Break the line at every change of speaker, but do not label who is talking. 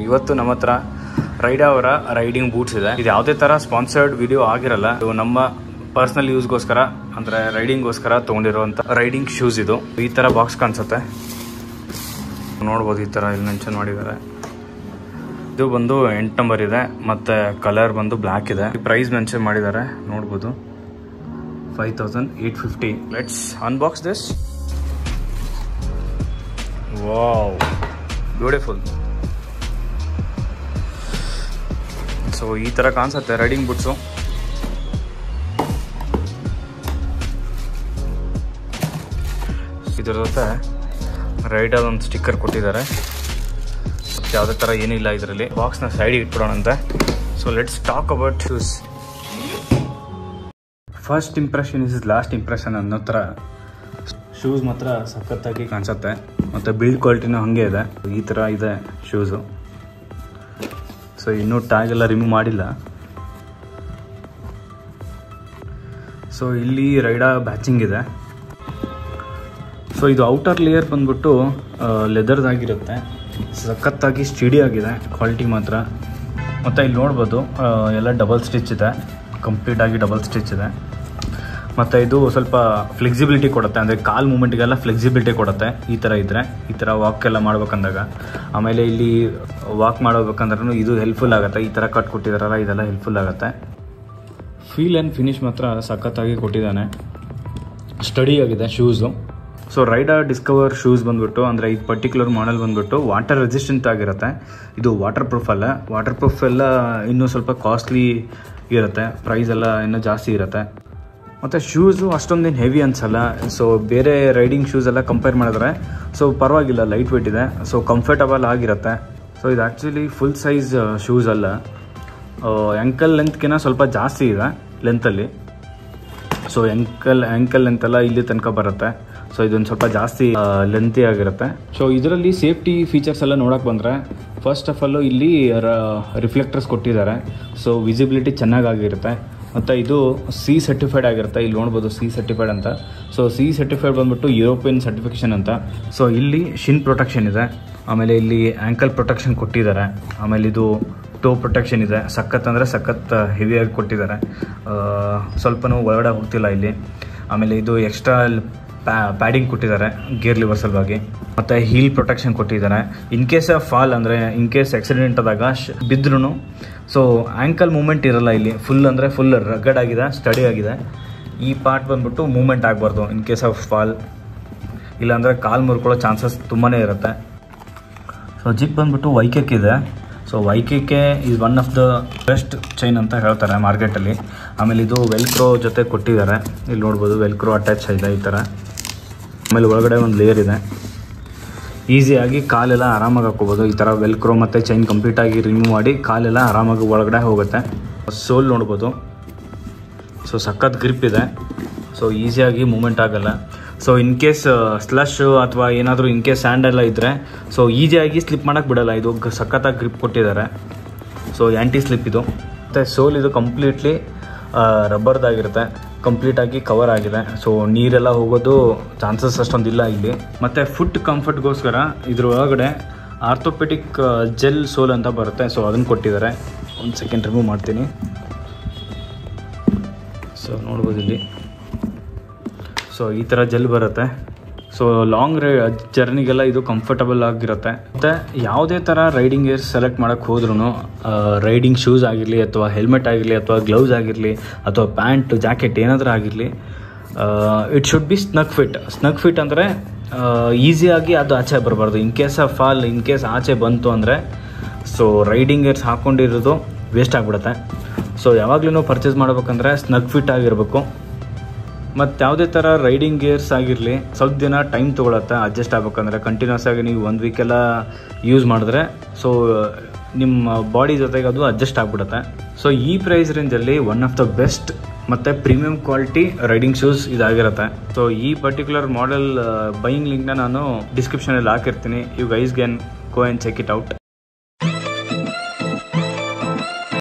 ಇವತ್ತು ನಮ್ಮ ಹತ್ರ ರೈಡಾ ಅವರ ರೈಡಿಂಗ್ ಬೂಟ್ಸ್ ಇದೆ. ಇದು ಯಾವುದೇ ಥರ ಸ್ಪಾನ್ಸರ್ಡ್ ವಿಡಿಯೋ ಆಗಿರಲ್ಲ. ಇದು ನಮ್ಮ ಪರ್ಸನಲ್ ಯೂಸ್ಗೋಸ್ಕರ ಅಂದರೆ ರೈಡಿಂಗ್ಗೋಸ್ಕರ ತೊಗೊಂಡಿರುವಂಥ ರೈಡಿಂಗ್ ಶೂಸ್. ಇದು ಈ ಥರ ಬಾಕ್ಸ್ ಕಾಣಿಸುತ್ತೆ, ನೋಡ್ಬೋದು. ಈ ಥರ ಇಲ್ಲಿ ಮೆನ್ಷನ್ ಮಾಡಿದ್ದಾರೆ. ಇದು ಬಂದು 8 ನಂಬರ್ ಇದೆ ಮತ್ತು ಕಲರ್ ಬಂದು ಬ್ಲ್ಯಾಕ್ ಇದೆ. ಪ್ರೈಸ್ ಮೆನ್ಷನ್ ಮಾಡಿದ್ದಾರೆ, ನೋಡ್ಬೋದು 5850. Let's unbox this. Wow, beautiful. So ಈ ಥರ ಕಾಣಿಸುತ್ತೆ ರೈಡಿಂಗ್ ಬೂಟ್ಸು. ಇದರ ಜೊತೆ ರೈಡರ್ ಒಂದು ಸ್ಟಿಕ್ಕರ್ ಕೊಟ್ಟಿದ್ದಾರೆ. ಯಾವುದೇ ಥರ ಏನಿಲ್ಲ ಇದರಲ್ಲಿ. ಬಾಕ್ಸ್ನ ಸೈಡಿಗೆ ಇಟ್ಬಿಡೋಣಂತೆ. So let's talk about shoes. First impression is last impression ಅನ್ನೋ ಥರ ಶೂಸ್ ಮಾತ್ರ ಸಖತ್ತಾಗಿ ಕಾಣಿಸುತ್ತೆ ಮತ್ತು ಬಿಲ್ಡ್ ಕ್ವಾಲಿಟಿನೂ ಹಾಗೆ ಇದೆ. ಈ ಥರ ಇದೆ ಶೂಸು. ಸೊ ಇನ್ನೂ ಟ್ಯಾಗ್ ಎಲ್ಲ ರಿಮೂವ್ ಮಾಡಿಲ್ಲ. ಸೊ ಇಲ್ಲಿ ರೈಡಾ ಬ್ಯಾಚಿಂಗ್ ಇದೆ. ಸೊ ಇದು ಔಟರ್ ಲೇಯರ್ ಬಂದ್ಬಿಟ್ಟು ಲೆದರ್ದಾಗಿರುತ್ತೆ. ಸಖತ್ತಾಗಿ ಸ್ಟಡಿ ಆಗಿದೆ ಕ್ವಾಲಿಟಿ ಮಾತ್ರ. ಮತ್ತು ಇಲ್ಲಿ ನೋಡ್ಬೋದು ಎಲ್ಲ ಡಬಲ್ ಸ್ಟಿಚ್ ಇದೆ, ಕಂಪ್ಲೀಟಾಗಿ ಡಬಲ್ ಸ್ಟಿಚ್ ಇದೆ. ಮತ್ತು ಇದು ಸ್ವಲ್ಪ ಫ್ಲೆಕ್ಸಿಬಿಲಿಟಿ ಕೊಡುತ್ತೆ, ಅಂದರೆ ಕಾಲು ಮೂಮೆಂಟ್ಗೆಲ್ಲ ಫ್ಲೆಕ್ಸಿಬಿಲಿಟಿ ಕೊಡುತ್ತೆ. ಈ ಥರ ಇದ್ದರೆ, ಈ ಥರ ವಾಕೆಲ್ಲ ಮಾಡ್ಬೇಕಂದಾಗ. ಆಮೇಲೆ ಇಲ್ಲಿ ವಾಕ್ ಮಾಡಬೇಕಂದ್ರೂ ಇದು ಹೆಲ್ಪ್ಫುಲ್ ಆಗುತ್ತೆ. ಈ ಥರ ಕಟ್ ಕೊಟ್ಟಿದ್ದಾರಲ್ಲ, ಇದೆಲ್ಲ ಹೆಲ್ಪ್ಫುಲ್ ಆಗುತ್ತೆ. ಫೀಲ್ ಆ್ಯಂಡ್ ಫಿನಿಶ್ ಮಾತ್ರ ಸಖತ್ತಾಗಿ ಕೊಟ್ಟಿದ್ದಾನೆ. ಸ್ಟಡಿ ಆಗಿದೆ ಶೂಸು. ಸೊ ರೈಡಾ ಡಿಸ್ಕವರ್ ಶೂಸ್ ಬಂದ್ಬಿಟ್ಟು, ಅಂದರೆ ಈ ಪರ್ಟಿಕ್ಯುಲರ್ ಮಾಡೆಲ್ ಬಂದ್ಬಿಟ್ಟು ವಾಟರ್ ರೆಸಿಸ್ಟೆಂಟ್ ಆಗಿರುತ್ತೆ. ಇದು ವಾಟರ್ ಪ್ರೂಫ್ ಅಲ್ಲ. ವಾಟರ್ ಪ್ರೂಫ್ ಎಲ್ಲ ಇನ್ನೂ ಸ್ವಲ್ಪ ಕಾಸ್ಟ್ಲಿ ಇರುತ್ತೆ, ಪ್ರೈಸ್ ಎಲ್ಲ ಇನ್ನೂ ಜಾಸ್ತಿ ಇರುತ್ತೆ. ಮತ್ತು ಶೂಸು ಅಷ್ಟೊಂದೇನು ಹೆವಿ ಅನಿಸಲ್ಲ. ಸೊ ಬೇರೆ ರೈಡಿಂಗ್ ಶೂಸ್ ಎಲ್ಲ ಕಂಪೇರ್ ಮಾಡಿದ್ರೆ ಸೊ ಪರವಾಗಿಲ್ಲ, ಲೈಟ್ ವೆಯ್ಟ್ ಇದೆ. ಸೊ ಕಂಫರ್ಟಬಲ್ ಆಗಿರುತ್ತೆ. ಸೊ ಇದು ಆ್ಯಕ್ಚುಲಿ ಫುಲ್ ಸೈಜ್ ಶೂಸ್ ಅಲ್ಲ, ಆ್ಯಂಕಲ್ ಲೆಂತ್ಗಿನ ಸ್ವಲ್ಪ ಜಾಸ್ತಿ ಇದೆ ಲೆಂತಲ್ಲಿ. ಸೊ ಆ್ಯಂಕಲ್ ಲೆಂತೆಲ್ಲ ಇಲ್ಲಿ ತನಕ ಬರುತ್ತೆ. ಸೊ ಇದೊಂದು ಸ್ವಲ್ಪ ಜಾಸ್ತಿ ಲೆಂತಿ ಆಗಿರುತ್ತೆ. ಸೊ ಇದರಲ್ಲಿ ಸೇಫ್ಟಿ ಫೀಚರ್ಸ್ ಎಲ್ಲ ನೋಡೋಕೆ ಬಂದರೆ, ಫಸ್ಟ್ ಆಫ್ ಆಲು ಇಲ್ಲಿ ರಿಫ್ಲೆಕ್ಟರ್ಸ್ ಕೊಟ್ಟಿದ್ದಾರೆ. ಸೊ ವಿಸಿಬಿಲಿಟಿ ಚೆನ್ನಾಗಿರುತ್ತೆ. ಮತ್ತು ಇದು ಸಿ ಸರ್ಟಿಫೈಡ್ ಆಗಿರುತ್ತೆ. ಇಲ್ಲಿ ನೋಡ್ಬೋದು ಸಿ ಸರ್ಟಿಫೈಡ್ ಅಂತ. ಸೊ ಸಿ ಸರ್ಟಿಫೈಡ್ ಬಂದ್ಬಿಟ್ಟು ಯುರೋಪಿಯನ್ ಸರ್ಟಿಫಿಕೇಷನ್ ಅಂತ. ಸೊ ಇಲ್ಲಿ ಶಿನ್ ಪ್ರೊಟೆಕ್ಷನ್ ಇದೆ, ಆಮೇಲೆ ಇಲ್ಲಿ ಆ್ಯಂಕಲ್ ಪ್ರೊಟೆಕ್ಷನ್ ಕೊಟ್ಟಿದ್ದಾರೆ, ಆಮೇಲೆ ಇದು ಟೋ ಪ್ರೊಟೆಕ್ಷನ್ ಇದೆ. ಸಖತ್ ಅಂದರೆ ಸಖತ್ ಹೆವಿಯಾಗಿ ಕೊಟ್ಟಿದ್ದಾರೆ, ಸ್ವಲ್ಪನೂ ಒಳಗಡೆ ಹೋಗ್ತಿಲ್ಲ ಇಲ್ಲಿ. ಆಮೇಲೆ ಇದು ಎಕ್ಸ್ಟ್ರಾ ಪ್ಯಾಡಿಂಗ್ ಕೊಟ್ಟಿದ್ದಾರೆ ಗೇರ್ ಲಿವರ್ ಸಲುವಾಗಿ. ಮತ್ತು ಹೀಲ್ ಪ್ರೊಟೆಕ್ಷನ್ ಕೊಟ್ಟಿದ್ದಾರೆ. ಇನ್ ಕೇಸ್ ಆಫ್ ಫಾಲ್, ಅಂದರೆ ಇನ್ ಕೇಸ್ ಆಕ್ಸಿಡೆಂಟ್ ಆದಾಗ ಬಿದ್ರೂ ಸೊ ಆ್ಯಂಕಲ್ ಮೂಮೆಂಟ್ ಇರಲ್ಲ ಇಲ್ಲಿ. ಫುಲ್ ಅಂದರೆ ಫುಲ್ ರಗಡ್ ಆಗಿದೆ, ಸ್ಟಡಿ ಆಗಿದೆ. ಈ ಪಾರ್ಟ್ ಬಂದ್ಬಿಟ್ಟು ಮೂಮೆಂಟ್ ಆಗಬಾರ್ದು ಇನ್ ಕೇಸ್ ಆಫ್ ಫಾಲ್, ಇಲ್ಲಾಂದರೆ ಕಾಲು ಮುರ್ಕೊಳ್ಳೋ ಚಾನ್ಸಸ್ ತುಂಬಾ ಇರುತ್ತೆ. ಸೊ ಜಿಪ್ ಬಂದ್ಬಿಟ್ಟು ವೈಕೆಕ್ ಇದೆ. ಸೊ ವೈಕೆಕ್ಕೆ is one of the best chain ಅಂತ ಹೇಳ್ತಾರೆ ಮಾರ್ಕೆಟಲ್ಲಿ. ಆಮೇಲೆ ಇದು ವೆಲ್ಕ್ರೋ ಜೊತೆ ಕೊಟ್ಟಿದ್ದಾರೆ. ಇಲ್ಲಿ ನೋಡ್ಬೋದು ವೆಲ್ಕ್ರೋ ಅಟ್ಯಾಚ್ ಇದೆ ಈ ಥರ. ಆಮೇಲೆ ಒಳಗಡೆ ಒಂದು ಲೇಯರ್ ಇದೆ, ಈಸಿಯಾಗಿ ಕಾಲೆಲ್ಲ ಆರಾಮಾಗಿ ಹಾಕ್ಕೋಬೋದು. ಈ ಥರ ವೆಲ್ಕ್ರೋ ಮತ್ತು ಚೈನ್ ಕಂಪ್ಲೀಟಾಗಿ ರಿಮೂವ್ ಮಾಡಿ ಕಾಲೆಲ್ಲ ಆರಾಮಾಗಿ ಒಳಗಡೆ ಹೋಗುತ್ತೆ. ಸೋಲ್ ನೋಡ್ಬೋದು. ಸೊ ಸಖತ್ ಗ್ರಿಪ್ ಇದೆ. ಸೊ ಈಸಿಯಾಗಿ ಮೂಮೆಂಟ್ ಆಗಲ್ಲ. ಸೊ ಇನ್ ಕೇಸ್ ಸ್ಲಶ್ ಅಥವಾ ಏನಾದರೂ ಇನ್ ಕೇಸ್ ಸ್ಯಾಂಡ್ ಎಲ್ಲ ಇದ್ದರೆ ಸೊ ಈಸಿಯಾಗಿ ಸ್ಲಿಪ್ ಮಾಡೋಕ್ಕೆ ಬಿಡೋಲ್ಲ. ಇದು ಸಖತ್ತಾಗಿ ಗ್ರಿಪ್ ಕೊಟ್ಟಿದ್ದಾರೆ. ಸೊ ಆ್ಯಂಟಿ ಸ್ಲಿಪ್ ಇದು. ಮತ್ತು ಸೋಲ್ ಇದು ಕಂಪ್ಲೀಟ್ಲಿ ರಬ್ಬರ್ದಾಗಿರುತ್ತೆ, ಕಂಪ್ಲೀಟಾಗಿ ಕವರ್ ಆಗಿದೆ. ಸೊ ನೀರೆಲ್ಲ ಹೋಗೋದು ಚಾನ್ಸಸ್ ಅಷ್ಟೊಂದಿಲ್ಲ ಇಲ್ಲಿ. ಮತ್ತು ಫುಟ್ ಕಂಫರ್ಟ್ಗೋಸ್ಕರ ಇದ್ರ ಒಳಗಡೆ ಆರ್ಥೋಪೆಟಿಕ್ ಜೆಲ್ ಸೋಲ್ ಅಂತ ಬರುತ್ತೆ. ಸೊ ಅದನ್ನು ಕೊಟ್ಟಿದ್ದಾರೆ. ಒಂದು ಸೆಕೆಂಡ್ ರಿಮೂವ್ ಮಾಡ್ತೀನಿ. ಸೊ ನೋಡ್ಬೋದು ಇಲ್ಲಿ. ಸೊ ಈ ಥರ ಜೆಲ್ ಬರುತ್ತೆ. ಸೊ ಲಾಂಗ್ ಜರ್ನಿಗೆಲ್ಲ ಇದು ಕಂಫರ್ಟಬಲ್ ಆಗಿರುತ್ತೆ. ಮತ್ತು ಯಾವುದೇ ಥರ ರೈಡಿಂಗ್ ಗೇರ್ ಸೆಲೆಕ್ಟ್ ಮಾಡೋಕ್ಕೆ ಹೋದ್ರೂ, ರೈಡಿಂಗ್ ಶೂಸ್ ಆಗಿರಲಿ ಅಥವಾ ಹೆಲ್ಮೆಟ್ ಆಗಿರಲಿ ಅಥವಾ ಗ್ಲೌಸ್ ಆಗಿರಲಿ ಅಥವಾ ಪ್ಯಾಂಟ್ ಜಾಕೆಟ್ ಏನಾದರೂ ಆಗಿರಲಿ, it should be ಸ್ನಗ್ fit. ಸ್ನಗ್ fit ಅಂದರೆ ಈಸಿಯಾಗಿ ಅದು ಆಚೆ ಬರಬಾರ್ದು. In case of fall, in case ಆಚೆ ಬಂತು ಅಂದರೆ ಸೊ ರೈಡಿಂಗ್ ಗೇರ್ಸ್ ಹಾಕ್ಕೊಂಡಿರೋದು ವೇಸ್ಟ್ ಆಗಿಬಿಡುತ್ತೆ. ಸೊ ಯಾವಾಗಲೂ ಪರ್ಚೇಸ್ ಮಾಡ್ಬೇಕಂದ್ರೆ ಸ್ನಗ್ ಫಿಟ್ ಆಗಿರಬೇಕು. ಮತ್ತು ಯಾವುದೇ ಥರ ರೈಡಿಂಗ್ ಗೇರ್ಸ್ ಆಗಿರಲಿ ಸ್ವಲ್ಪ ದಿನ ಟೈಮ್ ತೊಗೊಳತ್ತೆ ಅಡ್ಜಸ್ಟ್ ಆಗ್ಬೇಕಂದ್ರೆ. ಕಂಟಿನ್ಯೂಸ್ ಆಗಿ ನೀವು 1 ವೀಕೆಲ್ಲ ಯೂಸ್ ಮಾಡಿದ್ರೆ ಸೊ ನಿಮ್ಮ ಬಾಡಿ ಜೊತೆಗೆ ಅದು ಅಡ್ಜಸ್ಟ್ ಆಗಿಬಿಡುತ್ತೆ. ಸೊ ಈ ಪ್ರೈಸ್ ರೇಂಜಲ್ಲಿ ಒನ್ ಆಫ್ ದ ಬೆಸ್ಟ್ ಮತ್ತು ಪ್ರೀಮಿಯಂ ಕ್ವಾಲಿಟಿ ರೈಡಿಂಗ್ ಶೂಸ್ ಇದಾಗಿರುತ್ತೆ. ಸೊ ಈ ಪರ್ಟಿಕ್ಯುಲರ್ ಮಾಡೆಲ್ ಬೈಯಿಂಗ್ ಲಿಂಕ್ನ ನಾನು ಡಿಸ್ಕ್ರಿಪ್ಷನಲ್ಲಿ ಹಾಕಿರ್ತೀನಿ. You guys can go and check it out.